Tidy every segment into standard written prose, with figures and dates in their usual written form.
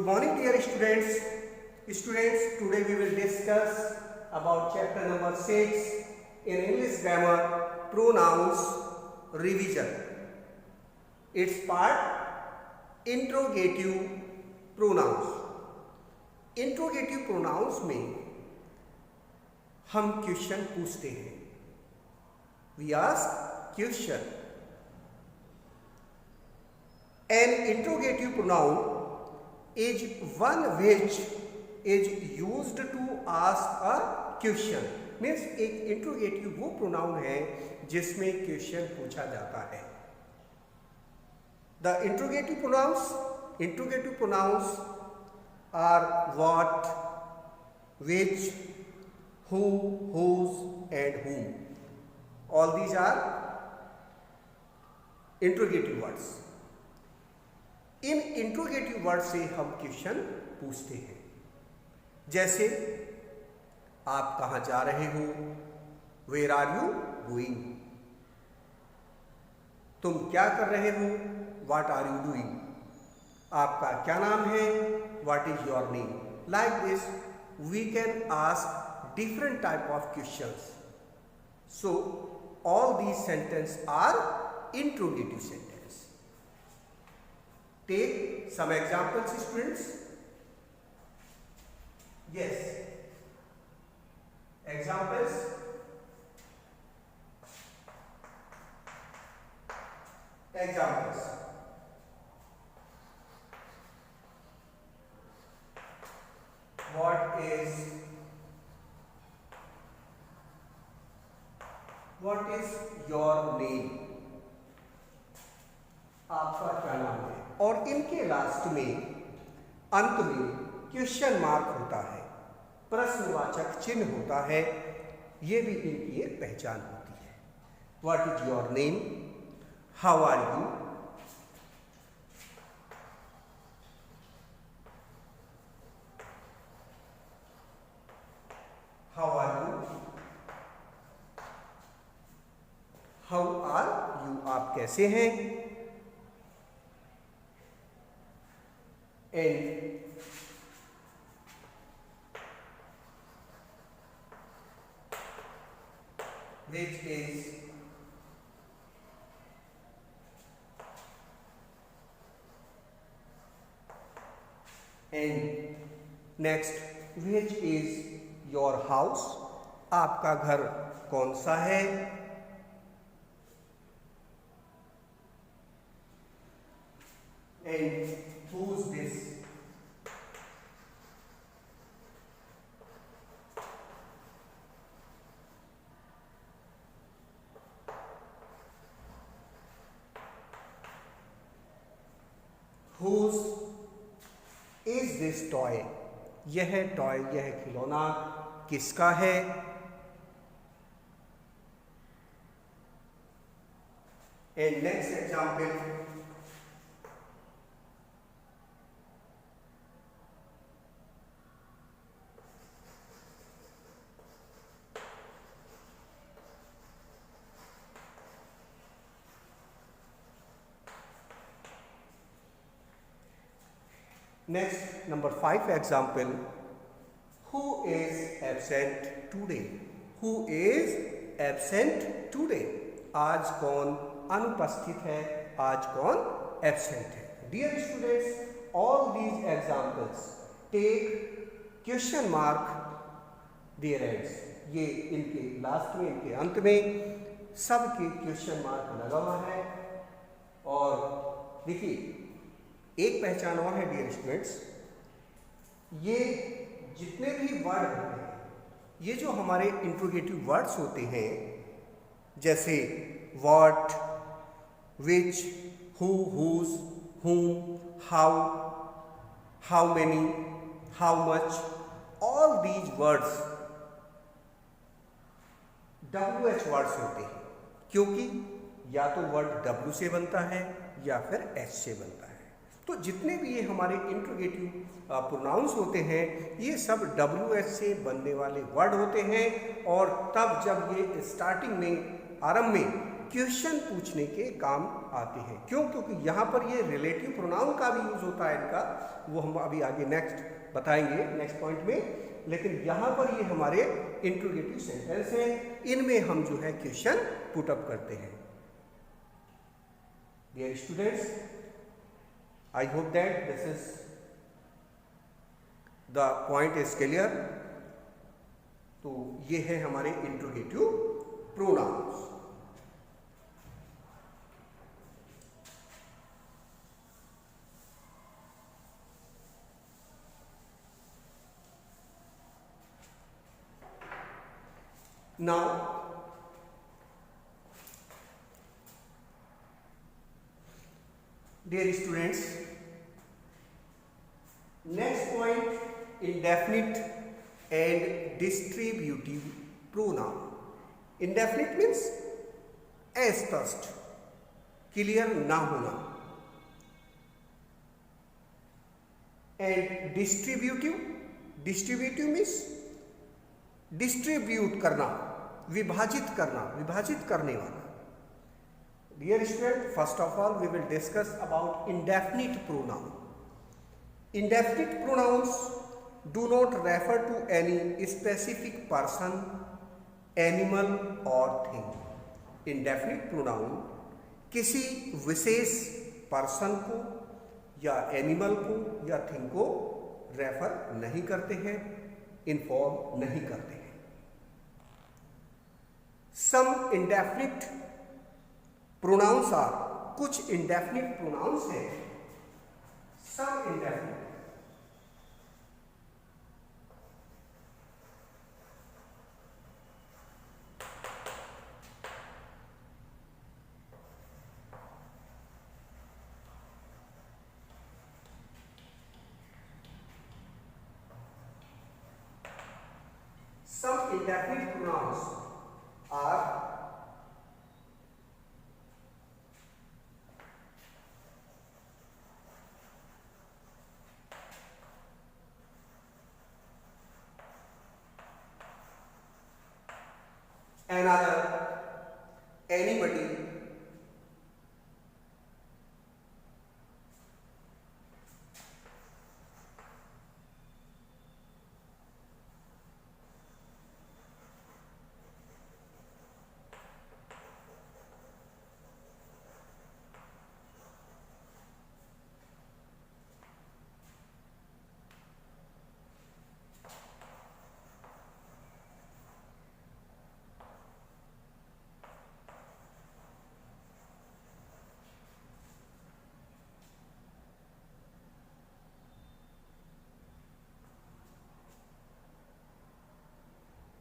Good morning, dear students. Students, today we will discuss about chapter number 6 in English grammar, pronouns revision. Its part interrogative pronouns. Interrogative pronouns में हम question पूछते हैं. We ask question. An interrogative pronoun is one which is used to ask a question. Means एक interrogative वो pronoun है जिसमें question पूछा जाता है. The interrogative pronouns are what, which, who, whose and whom. All these are interrogative words. In interrogative word से हम question पूछते हैं. जैसे आप कहाँ जा रहे हो, वेयर आर यू गोइंग. तुम क्या कर रहे हो, व्हाट आर यू डूइंग. आपका क्या नाम है, what is your name. Like this we can ask different type of questions. So all these sentence are interrogative sentence. Take some examples, students. Yes. Examples. Examples. What is your name? आपका क्या नाम है. और इनके last में अंत में question mark होता है, प्रश्नवाचक चिन्ह होता है. ये भी इनकी एक पहचान होती है. What is your name, how are you, how are you, आप कैसे हैं. And which is and next which is your house. आपका घर कौन सा है. And who's this. Whose is this toy. यह टॉय, यह खिलौना किसका है. And next example. Next, number 5 example. Who is absent today. Who is absent today. आज कौन अनुपस्थित है, आज कौन एब्सेंट है. Dear students, all these examples take question mark their ends. ये इनके लास्ट में, इनके अंत में सबके क्वेश्चन मार्क लगा हुआ है. और देखिए एक पहचान और है डियर स्टूडेंट्स, ये जितने भी वर्ड होते हैं, ये जो हमारे इंट्रोगेटिव वर्ड्स होते हैं, जैसे what, which, who, whose, whom, how many, how much, all these words WH words होते हैं. क्योंकि या तो वर्ड W से बनता है या फिर H से बनता है. तो जितने भी ये हमारे इंट्रोगेटिव प्रोनाउंस होते हैं, ये सब WH से बनने वाले वर्ड होते हैं. और तब जब ये स्टार्टिंग में, आरंभ में क्वेश्चन पूछने के काम आते हैं। क्यों? क्योंकि यहाँ पर ये रिलेटिव प्रोनाउन का भी यूज होता है इनका, वो हम अभी आगे नेक्स्ट बताएंगे नेक्स्ट पॉइंट में। लेकिन यहाँ पर ये हमारे इंट्रोगेटिव सेंटेंस हैं, इनमें हम जो है क्वेश्चन पुट अप करते हैं। Dear students, I hope that this is the point is clear. तो ये है हमारे interrogative pronouns. Now, dear students, next point, indefinite and distributive pronoun. Indefinite means as first, clear ना होना, and distributive means डिस्ट्रीब्यूट करना, विभाजित करना, विभाजित करने वाला। Dear student, first of all we will discuss about indefinite pronoun. Indefinite pronouns do not refer to any specific person, animal और thing. Indefinite pronoun किसी विशेष पर्सन को या एनिमल को या थिंग को रेफर नहीं करते हैं, इन्फॉर्म नहीं करते हैं। सम इंडेफिनिट प्रोनाउंस आर, कुछ इंडेफिनिट प्रोनाउंस हैं। सम indefinite pronouns are another, anybody,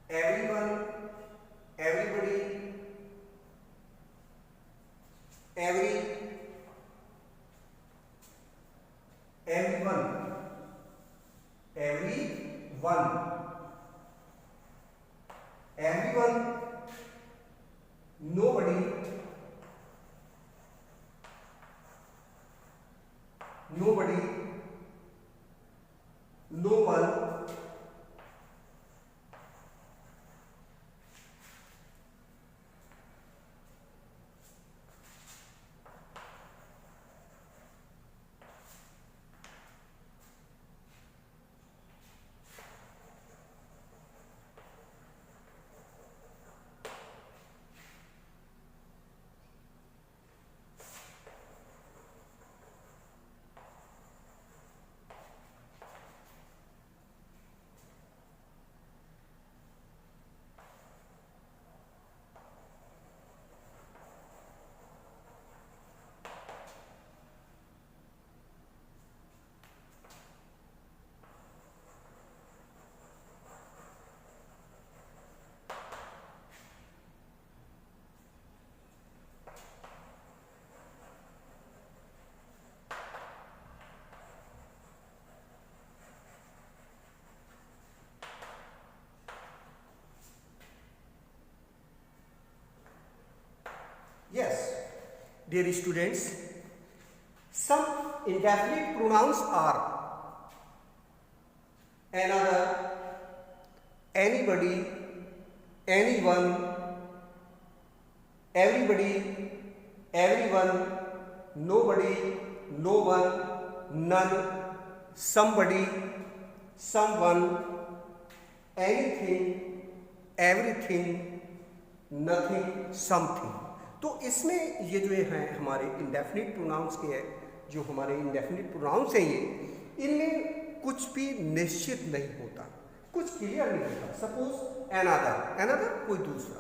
everyone, everybody, everyone, everyone, nobody, no one, yes, dear students, some indefinite pronouns are another, anybody, anyone, everybody, everyone, nobody, no one, none, somebody, someone, anything, everything, nothing, something। तो इसमें ये जो है हमारे indefinite pronounce के है, जो हमारे इंडेफिनिट प्रोनाउंस हैं ये, इनमें कुछ भी निश्चित नहीं होता, कुछ क्लियर नहीं होता। सपोज अनदर, अनदर कोई दूसरा,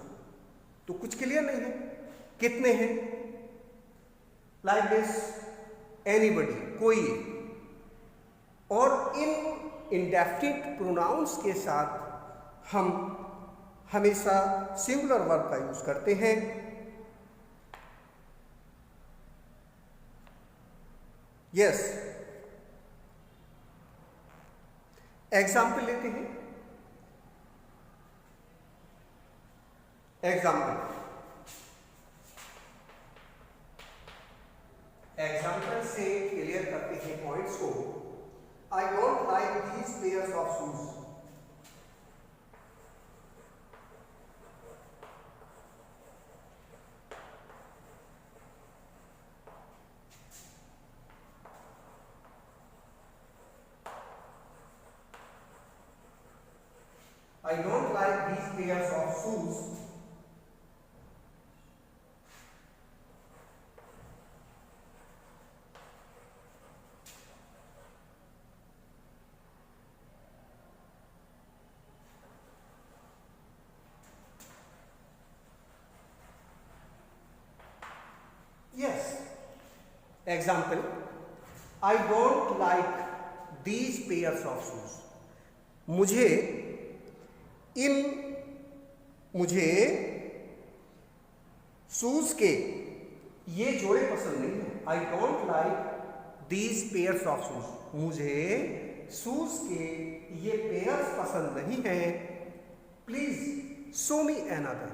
तो कुछ क्लियर नहीं है, कितने हैं, लाइक दिस एनीबडी, कोई। और इन इंडेफिनिट प्रोनाउंस के साथ हम हमेशा सिंगुलर वर्ब का यूज करते हैं। यस, एग्जाम्पल लेते हैं। एग्जाम्पल से क्लियर करते हैं पॉइंट्स को। I don't like these pairs of shoes. I don't like these pairs of shoes. Yes. Example, I don't like these pairs of shoes. मुझे शूज के ये जोड़े पसंद नहीं है। I don't like these pairs of shoes. मुझे shoes के ये पेयर्स पसंद नहीं है। Please show me another.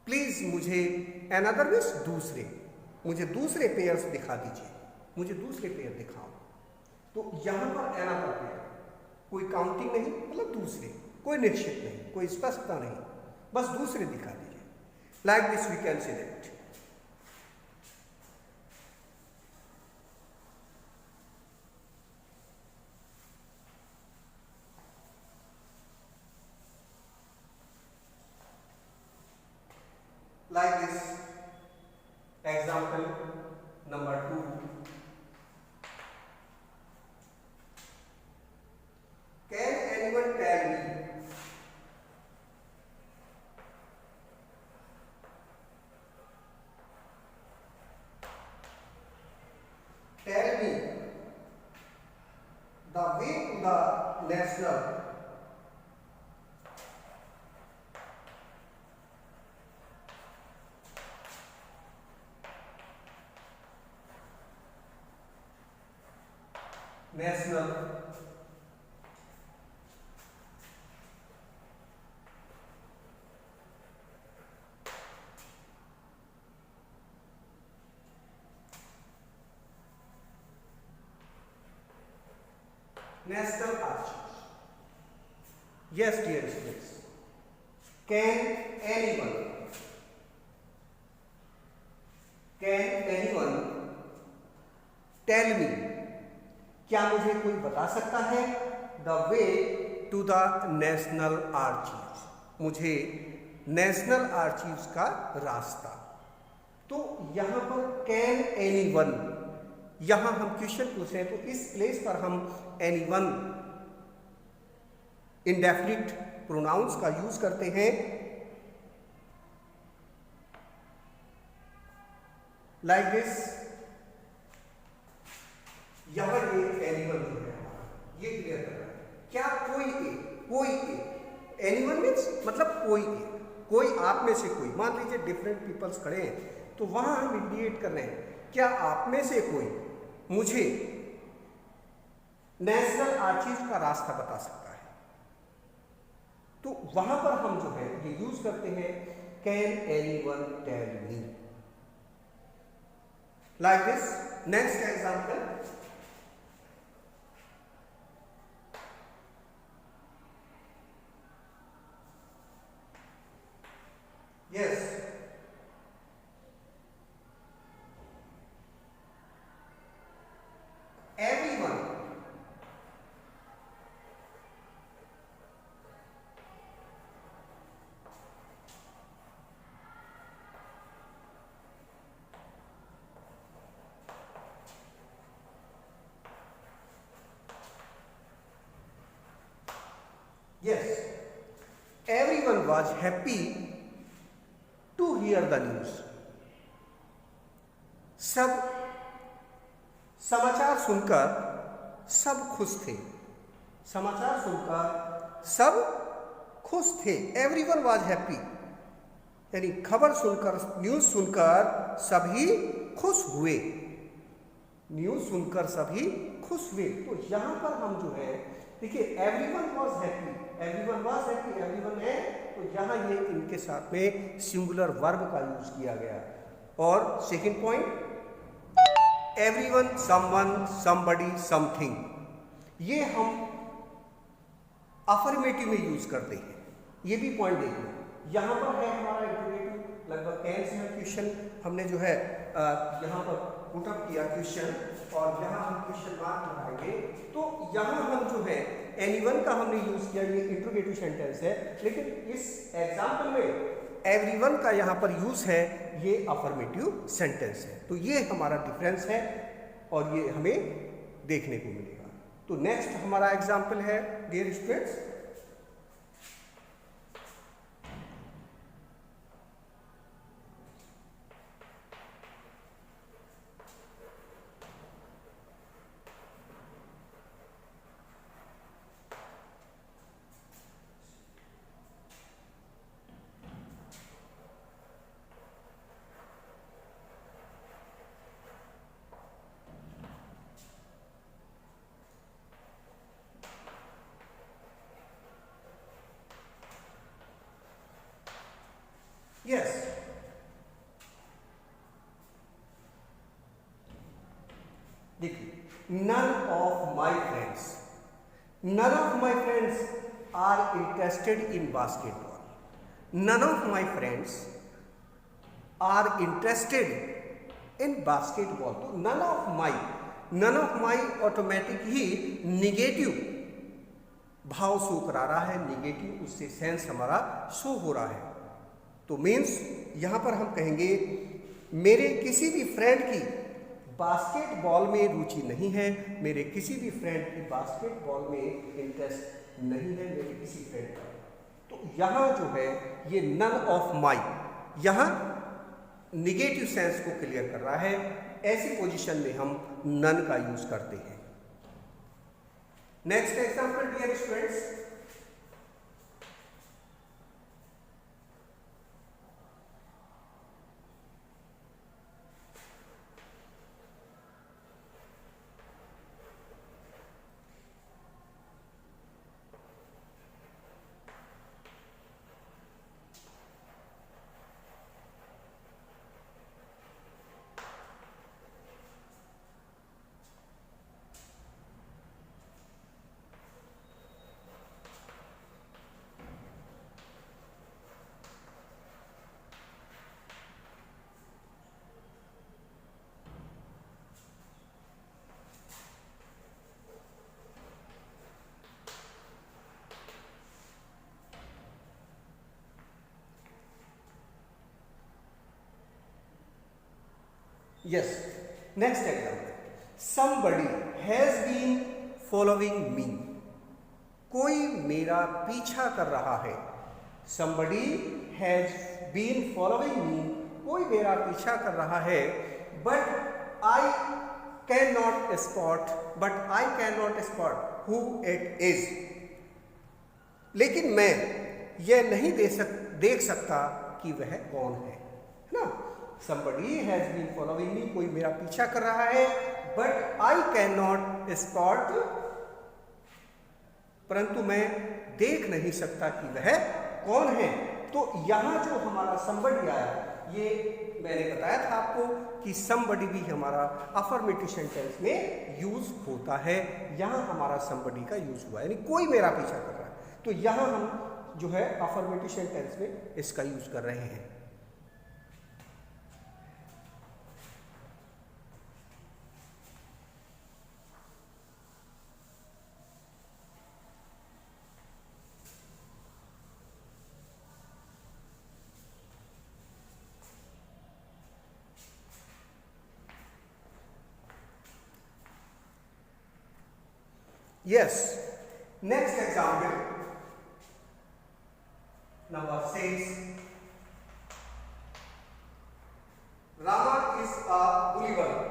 Please मुझे अनदर मीन्स दूसरे, मुझे दूसरे पेयर्स दिखा दीजिए, मुझे दूसरे पेयर दिखाओ। तो यहां पर अनदर पेयर, कोई काउंटिंग नहीं, मतलब दूसरे, कोई निश्चित नहीं, कोई स्पष्टता नहीं, बस दूसरे दिखा दीजिए। Like this we can say that. Like this example number 2। Can anyone tell me the way to the national national archives? Yes, dear students. Can anyone tell me, क्या मुझे कोई बता सकता है, the way to the national archives, मुझे national archives का रास्ता। तो यहां पर कैन एनीवन, यहां हम क्वेश्चन पूछ रहे हैं, तो इस प्लेस पर हम एनीवन इंडेफिनिट प्रोनाउंस का यूज करते हैं। लाइक दिस, यहां ये एनिमल जो है ये क्लियर कर रहा है, क्या कोई एक एनिमल मीन्स मतलब कोई आप में से कोई, मान लीजिए डिफरेंट पीपल्स खड़े हैं, तो वहां हम इंडिकेट कर रहे हैं, क्या आप में से कोई मुझे नेशनल आर्चीव का रास्ता बता सकता है। तो वहां पर हम जो है ये यूज करते हैं, can anyone tell me. Like this, next example, yes, Yes, everyone was happy to hear the news. सब समाचार सुनकर सब खुश थे. समाचार सुनकर सब खुश थे. एवरीवन वाज हैप्पी, यानी खबर सुनकर, न्यूज सुनकर सभी खुश हुए. न्यूज सुनकर सभी खुश हुए. तो यहां पर हम जो है देखिए, everyone was happy, everyone was happy, everyone है, तो यहां ये इनके साथ में सिंगुलर वर्ब का यूज किया गया. और second point, everyone, someone, somebody, something, ये हम अफर्मेटिव में यूज करते हैं. ये भी पॉइंट देखो, यहां पर है हमारा इंटरोगेटिव. लगभग 10 से क्वेश्चन हमने जो है यहां पर पुटअप किया क्वेश्चन, और यहां हम क्वेश्चन मार्क लगाएंगे. तो यहां हम जो है एनीवन का हमने यूज किया, ये इंटरोगेटिव सेंटेंस है, लेकिन इस एग्जाम्पल में एवरीवन का यहां पर यूज है, ये अफर्मेटिव सेंटेंस है. तो ये हमारा डिफरेंस है और ये हमें देखने को मिलेगा. तो नेक्स्ट हमारा एग्जाम्पल है डियर स्टूडेंट्स, यस, देखिए, none of my friends, none of my friends are interested in basketball. None of my friends are interested in basketball. तो none of my automatic he negative भाव show करा रहा है, negative, उससे sense हमारा show हो रहा है. तो मीन्स यहां पर हम कहेंगे मेरे किसी भी फ्रेंड की बास्केटबॉल में रुचि नहीं है, मेरे किसी भी फ्रेंड की बास्केटबॉल में इंटरेस्ट नहीं है, मेरे किसी फ्रेंड का. तो यहां जो है ये नन ऑफ माई, यहां निगेटिव सेंस को क्लियर कर रहा है. ऐसी पोजीशन में हम नन का यूज करते हैं. Next example dear students, yes, next example, somebody has been following me, कोई मेरा पीछा कर रहा है. somebody has been following me, कोई मेरा पीछा कर रहा है. but I cannot spot who it is, लेकिन मैं यह नहीं देख सकता कि वह कौन है ना. somebody has been following me, कोई मेरा पीछा कर रहा है, but I cannot spot, परंतु मैं देख नहीं सकता कि वह कौन है. तो यहां जो हमारा somebody आया, ये मैंने बताया था आपको कि somebody भी हमारा अफर्मेटिव सेंटेंस में यूज होता है. यहां हमारा somebody का यूज हुआ, यानी कोई मेरा पीछा कर रहा है. तो यहां हम जो है अफर्मेटिव सेंटेंस में इसका यूज कर रहे हैं. Yes. Next example, Number 6. Rama is a Gulliver.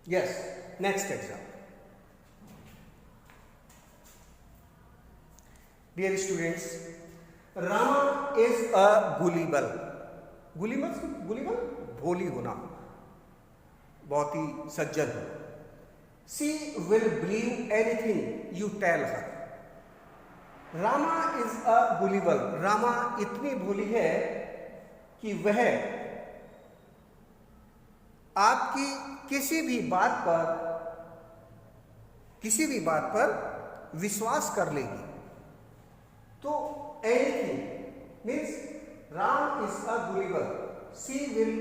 Yes, next example. Dear students, Rama is a gullible. Gullible भोली होना, बहुत ही सज्जन हो. She will believe anything you tell her. Rama is a gullible. Rama इतनी भोली है कि वह आपकी किसी भी बात पर विश्वास कर लेगी. तो anything means Ram is a gullible. She will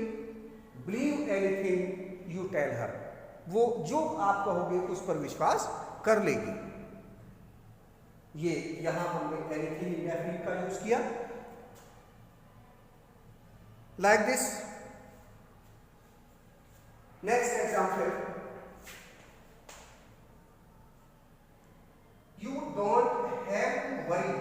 believe anything you tell her. वो जो आप कहोगे उस पर विश्वास कर लेगी. ये यहां हमने anything indefinite का यूज किया. Like this. Next example. You don't have to worry.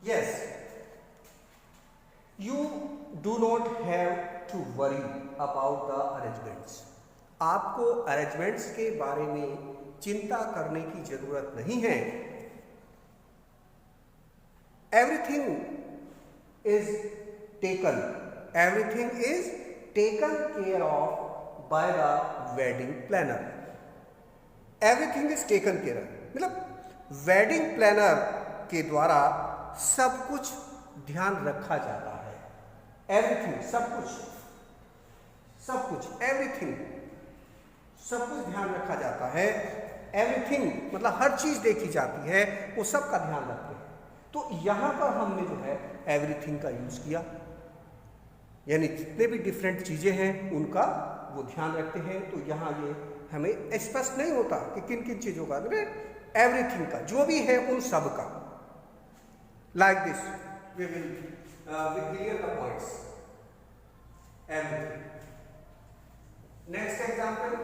Yes, you do not have to worry about the arrangements. आपको अरेंजमेंट्स के बारे में चिंता करने की जरूरत नहीं है. Everything is taken care of by the wedding planner. Everything is taken care of. मतलब वेडिंग प्लानर के द्वारा सब कुछ ध्यान रखा जाता है. एवरीथिंग, सब कुछ एवरीथिंग, सब कुछ ध्यान रखा जाता है. एवरीथिंग मतलब हर चीज देखी जाती है, वो सब का ध्यान रखते हैं. तो यहां पर हमने जो है एवरीथिंग का यूज किया, यानी जितने भी डिफरेंट चीजें हैं उनका वो ध्यान रखते हैं. तो यहां ये हमें स्पष्ट नहीं होता कि किन किन चीजों का, एवरीथिंग का, जो भी है उन सब का. Like this, we clear the points. Everything. Next example.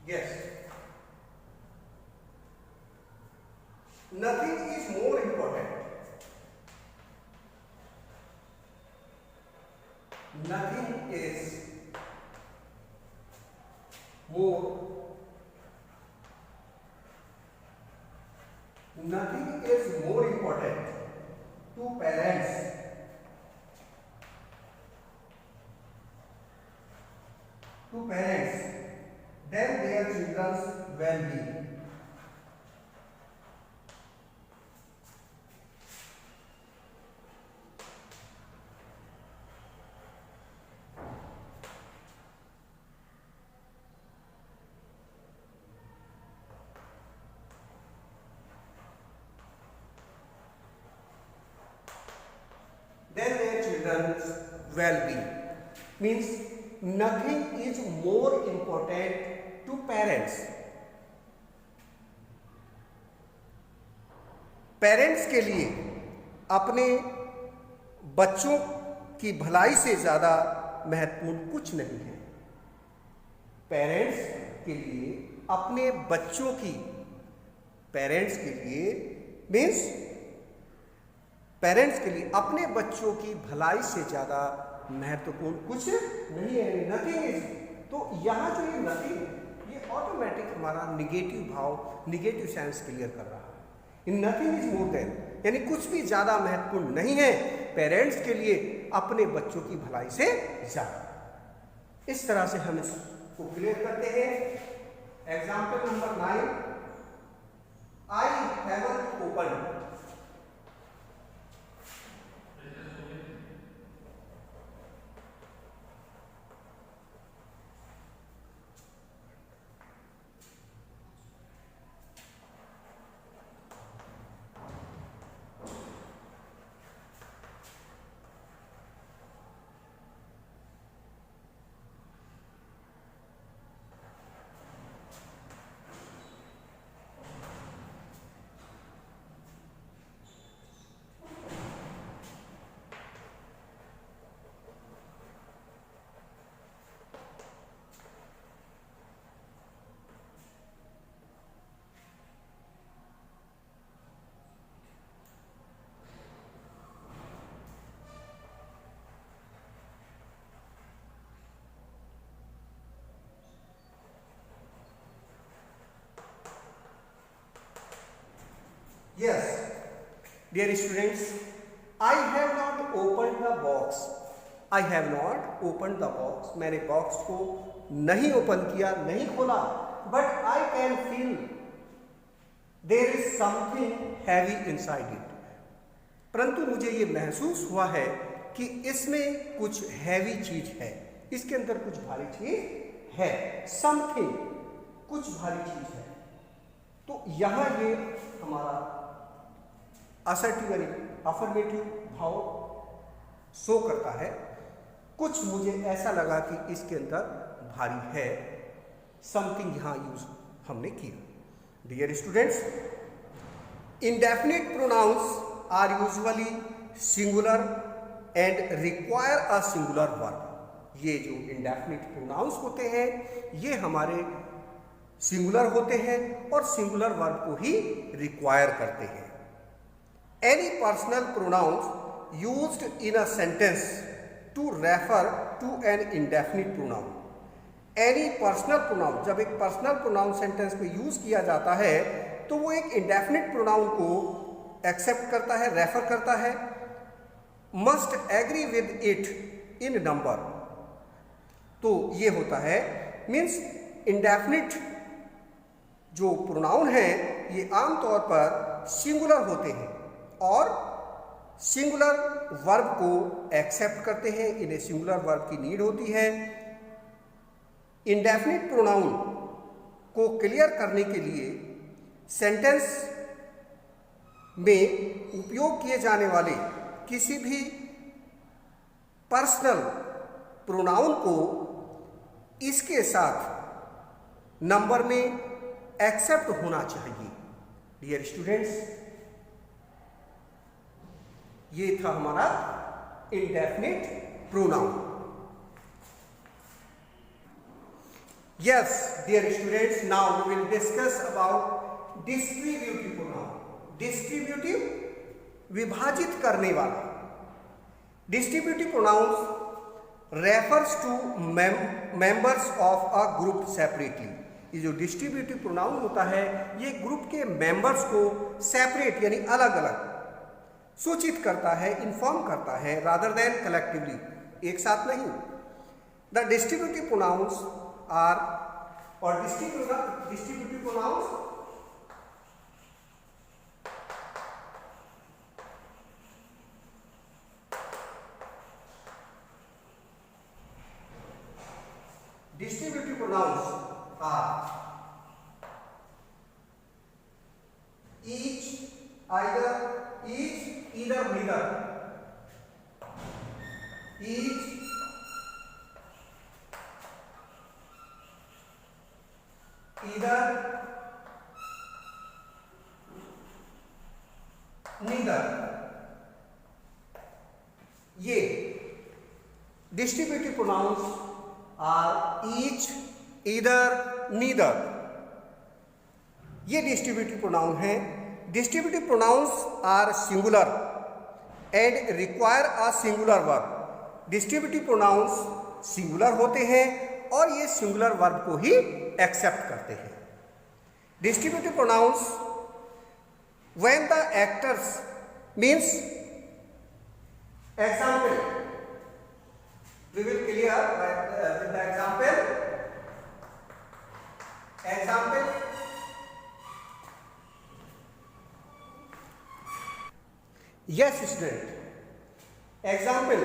Yes. Nothing is more important. Nothing is more, nothing is more important to parents than their children's well-being. Than their children's well-being means nothing is more important to parents. Parents के लिए अपने बच्चों की भलाई से ज़्यादा महत्वपूर्ण कुछ नहीं है। पेरेंट्स के लिए अपने बच्चों की, पेरेंट्स के लिए मीन्स पेरेंट्स के लिए अपने बच्चों की भलाई से ज़्यादा महत्वपूर्ण कुछ नहीं है। नथिंग इज, तो यहाँ जो ये नथिंग है ये ऑटोमेटिक हमारा निगेटिव भाव, निगेटिव सेंस क्लियर कर रहा है। In nothing is more than, यानी कुछ भी ज़्यादा महत्वपूर्ण नहीं है पेरेंट्स के लिए अपने बच्चों की भलाई से ज़्यादा। इस तरह से हम इसको क्लियर करते हैं। Example number 9, I haven't opened. Yes, dear students, I have not opened the box. I have not opened the box. मैंने बॉक्स को नहीं ओपन किया, नहीं खोला. But I can feel there is something heavy inside it. परंतु मुझे ये महसूस हुआ है कि इसमें कुछ हैवी चीज है, इसके अंदर कुछ भारी चीज है. समथिंग, कुछ भारी चीज है. तो यहां ये हमारा असर्टिव यानी अफर्मेटिव भाव शो करता है. कुछ मुझे ऐसा लगा कि इसके अंदर भारी है. समथिंग यहां यूज हमने किया. Dear students, indefinite pronouns are usually singular and require a singular verb. ये जो इंडेफिनिट प्रोनाउंस होते हैं ये हमारे सिंगुलर होते हैं और सिंगुलर वर्ब को ही रिक्वायर करते हैं. Any personal pronouns used in a sentence to refer to an indefinite pronoun. Any personal pronoun, जब एक पर्सनल प्रोनाउन सेंटेंस में यूज किया जाता है तो वो एक इंडेफिनिट प्रोनाउन को एक्सेप्ट करता है, रेफर करता है. Must agree with it in number. तो ये होता है मीन्स इंडेफिनिट जो प्रोनाउन है ये आमतौर पर सिंगुलर होते हैं और सिंगुलर वर्ब को एक्सेप्ट करते हैं. इन्हें सिंगुलर वर्ब की नीड होती है. इंडेफिनिट प्रोनाउन को क्लियर करने के लिए सेंटेंस में उपयोग किए जाने वाले किसी भी पर्सनल प्रोनाउन को इसके साथ नंबर में एक्सेप्ट होना चाहिए. डियर स्टूडेंट्स, ये था हमारा indefinite pronoun. Yes dear students, now we will discuss about distributive pronoun. Distributive, विभाजित करने वाला. Distributive pronouns refers to members of a group separately. ये जो डिस्ट्रीब्यूटिव प्रोनाउन होता है ये ग्रुप के मेंबर्स को सेपरेट यानी अलग अलग सूचित करता है, इन्फॉर्म करता है, रादर देन कलेक्टिवली, एक साथ नहीं। द डिस्ट्रीब्यूटिव प्रोनाउंस आर और distributive pronounce distributive pronouns are each, either, each, either, neither, each, either, neither। ये distributive pronouns are each, either, neither. ये डिस्ट्रीब्यूटिव प्रोनाउन है। Distributive pronouns are singular and require a singular verb. Distributive pronouns singular होते हैं और ये singular verb को ही accept करते हैं। Distributive pronounce when the actors means example, we will clear with the example, yes student, example,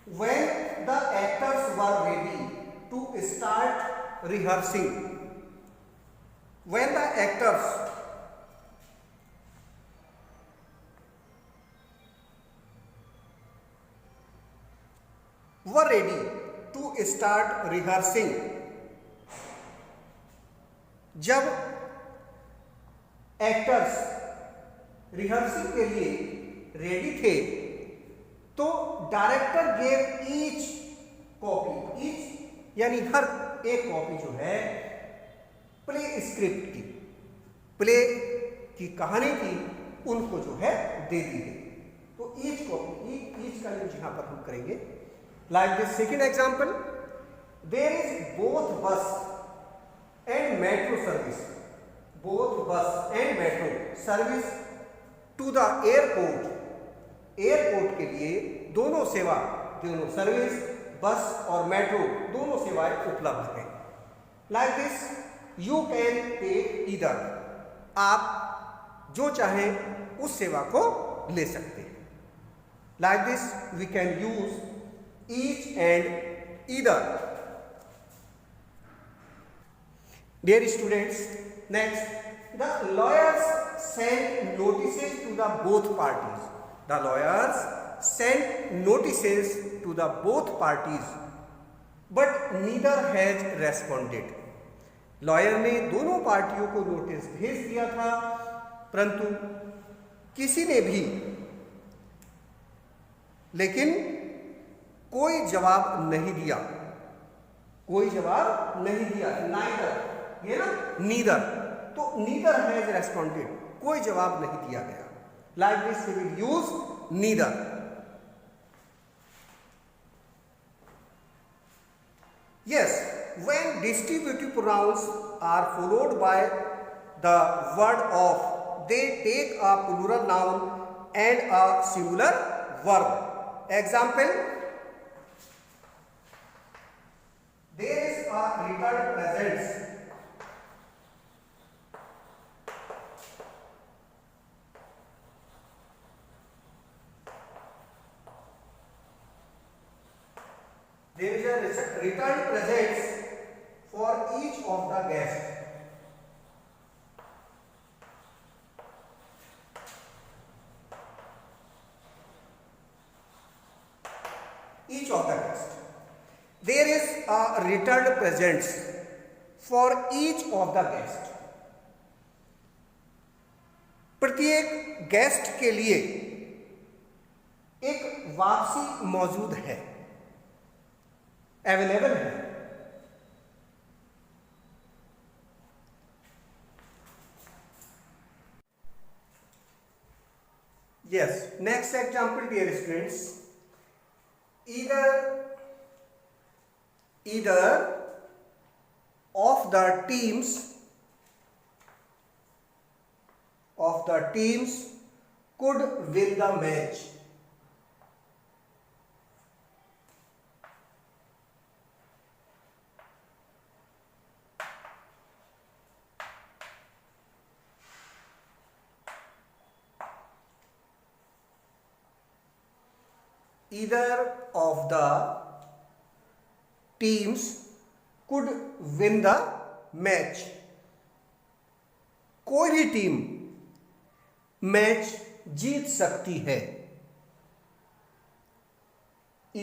when the actors were ready to start rehearsing, when the actors were ready to start rehearsing, जब actors rehearsing के लिए ready थे तो director gave each copy, each यानी हर एक copy जो है play script की, प्ले की कहानी की उनको जो है दे दी गई। तो ईच कॉपी, ईच का यूज यहां पर हम करेंगे। Like this second example, there is both bus and metro service, both bus and metro service to the airport. Airport के लिए दोनों सेवा, दोनों सर्विस बस और मेट्रो दोनों सेवाएं उपलब्ध हैं। Like this you can take either, आप जो चाहें उस सेवा को ले सकते हैं। Like this we can use each and either. Dear students, next, the lawyers sent notices to the both parties. The lawyers sent notices to the both parties but neither has responded. Lawyer ने दोनों पार्टियों को notice भेज दिया था परंतु किसी ने भी लेकिन कोई जवाब नहीं दिया, कोई जवाब नहीं दिया। नाइदर, ये ना नीदर, तो नीदर हैज रेस्पॉन्डेड, कोई जवाब नहीं दिया गया। Like this we will use neither. Yes, when distributive pronouns are followed by the word of, they take a plural noun and a singular verb. Example, there is a retard presence. There is a return presents for each of the guests. Each of the guests. There is a returned presents for each of the guests. प्रत्येक guest के लिए एक वापसी मौजूद है, available है। Yes, next example, dear students. Either of the teams could win the match. Either of the teams could win the match. कोई भी टीम मैच जीत सकती है.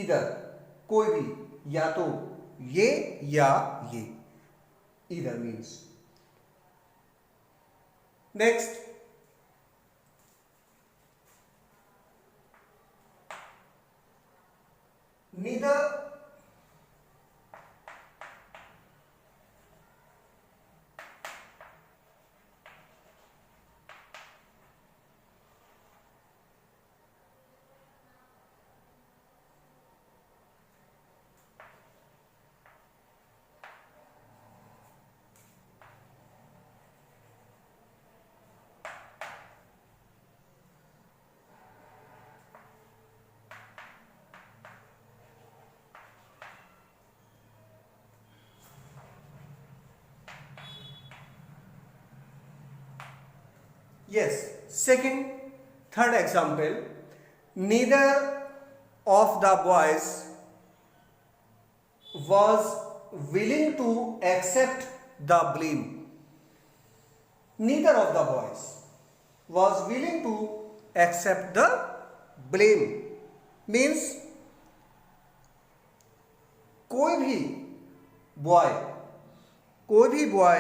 इधर कोई भी, या तो ये या ये. इधर means. Next, neither yes, third example, neither of the boys was willing to accept the blame. Neither of the boys was willing to accept the blame means कोई भी बॉय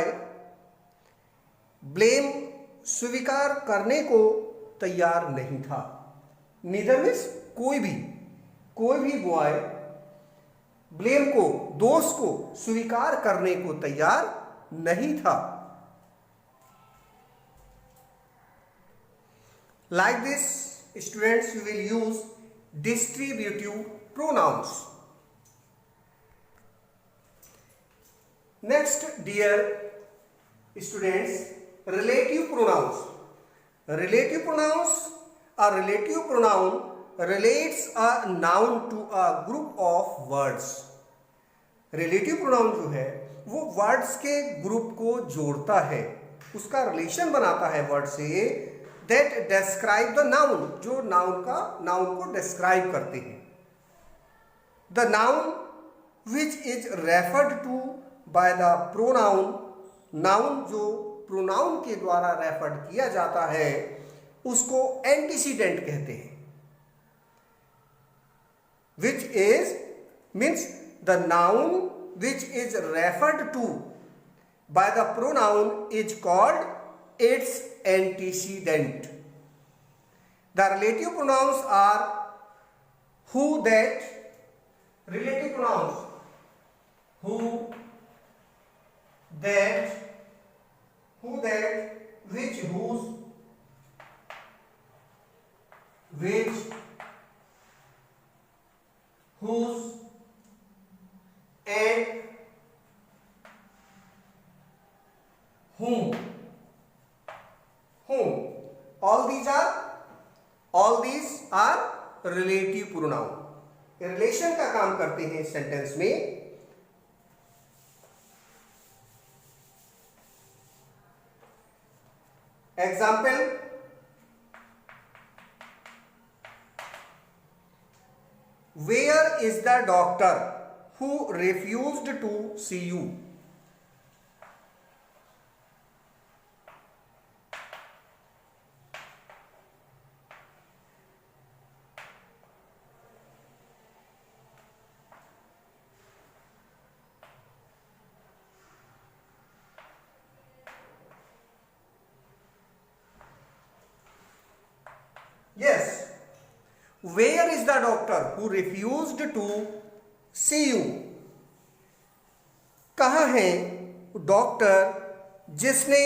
ब्लेम स्वीकार करने को तैयार नहीं था. नीदर मीन्स कोई भी बॉय ब्लेम को, दोष को स्वीकार करने को तैयार नहीं था. Like this, students, you will use distributive pronouns. Next, dear students, relative pronouns. Relative pronouns, a relative pronoun relates a noun to a group of words. relative pronoun जो है वो वर्ड्स के ग्रुप को जोड़ता है, उसका रिलेशन बनाता है वर्ड से, that describe the noun, जो नाउन को डिस्क्राइब करते हैं. The noun which is referred to by the pronoun, noun जो प्रोनाउन के द्वारा रेफर्ड किया जाता है उसको एंटीसीडेंट कहते हैं. which is means the noun which is referred to by the pronoun is called its antecedent. The relative pronouns are who, that. Relative pronouns who, that, which, whose, and whom. All these are relative pronoun. Relation का काम करते हैं sentence में. Example, where is the doctor who refused to see you. Yes, where is the doctor who refused to see you? कहाँ है doctor जिसने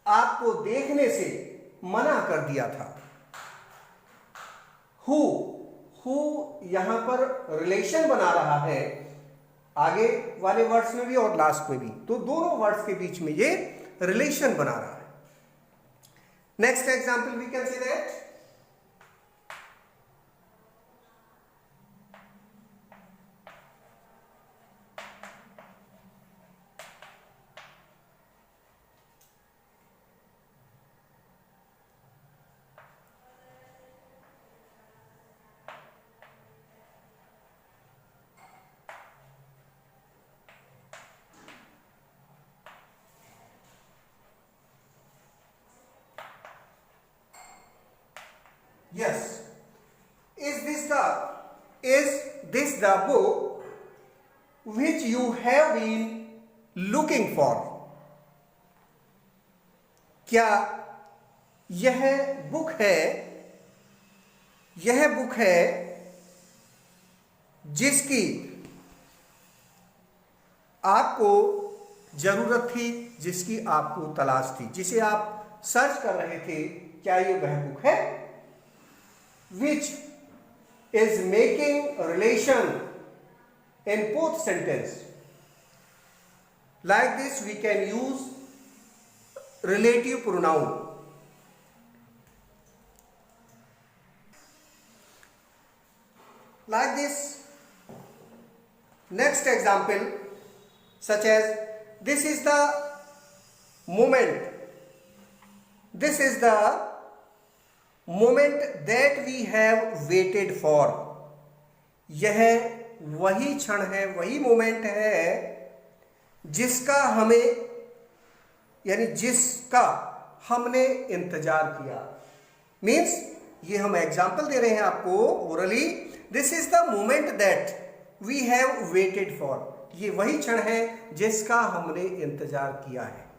आपको देखने से मना कर दिया था. हु, हु यहां पर रिलेशन बना रहा है आगे वाले वर्ड्स में भी और लास्ट में भी, तो दोनों वर्ड्स के बीच में ये रिलेशन बना रहा है। Next example we can say that yes, is this the book which you have been looking for? क्या यह बुक है जिसकी आपको जरूरत थी, जिसकी आपको तलाश थी, जिसे आप सर्च कर रहे थे, क्या ये वह बुक है? Which is making relation in both sentence. Like this we can use relative pronoun. Like this, next example such as this is the moment that we have waited for. यह वही क्षण है, वही मोमेंट है जिसका हमें यानी जिसका हमने इंतजार किया। मीन्स ये हम एग्जाम्पल दे रहे हैं आपको orally, this is the moment that we have waited for. ये वही क्षण है जिसका हमने इंतजार किया है।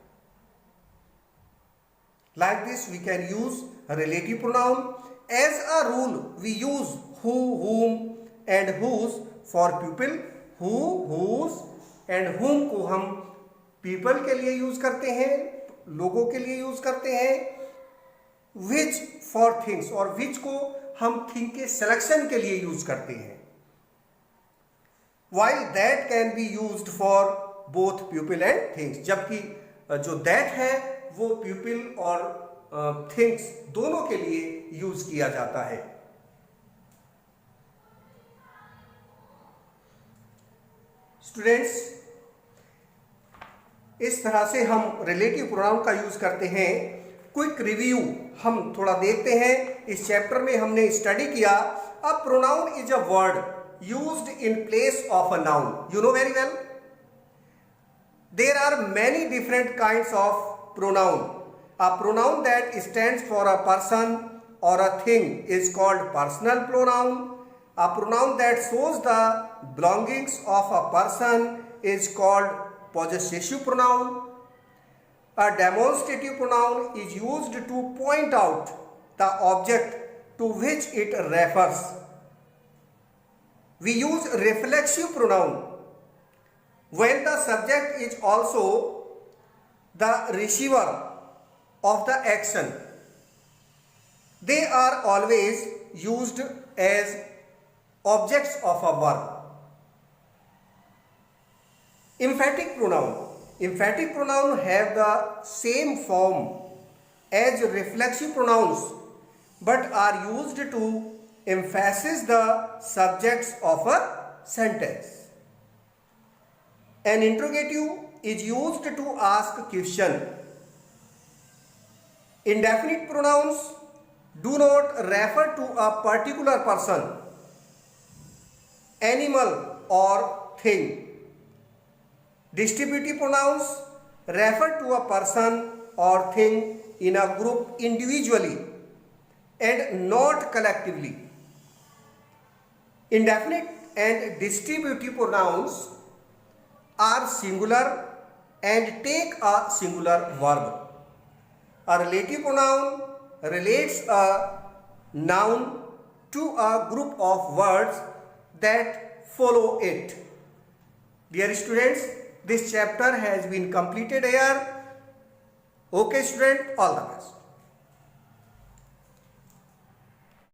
Like this we can use a relative pronoun. As a rule we use who, whom and whose for people. Who, whose and whom को हम people के लिए यूज करते हैं, लोगों के लिए यूज करते हैं। Which for things और which को हम thing के selection के लिए यूज करते हैं। While that can be used for both people and things, जबकि जो that है वो pupil और थिंग्स दोनों के लिए यूज किया जाता है। स्टूडेंट्स, इस तरह से हम रिलेटिव प्रोनाउन का यूज करते हैं। क्विक रिव्यू हम थोड़ा देखते हैं। इस चैप्टर में हमने स्टडी किया a pronoun is a word used in place of a noun. You know very well there are many different kinds of pronoun. A pronoun that stands for a person or a thing is called personal pronoun. A pronoun that shows the belongings of a person is called possessive pronoun. A demonstrative pronoun is used to point out the object to which it refers. We use reflexive pronoun when the subject is also the receiver of the action. They are always used as objects of a verb. Emphatic pronoun have the same form as reflexive pronouns but are used to emphasize the subjects of a sentence. An interrogative is used to ask question. Indefinite pronouns do not refer to a particular person, animal or thing. Distributive pronouns refer to a person or thing in a group individually and not collectively. Indefinite and distributive pronouns are singular and take a singular verb. A relative pronoun relates a noun to a group of words that follow it. Dear students, this chapter has been completed here. Okay student, all the best.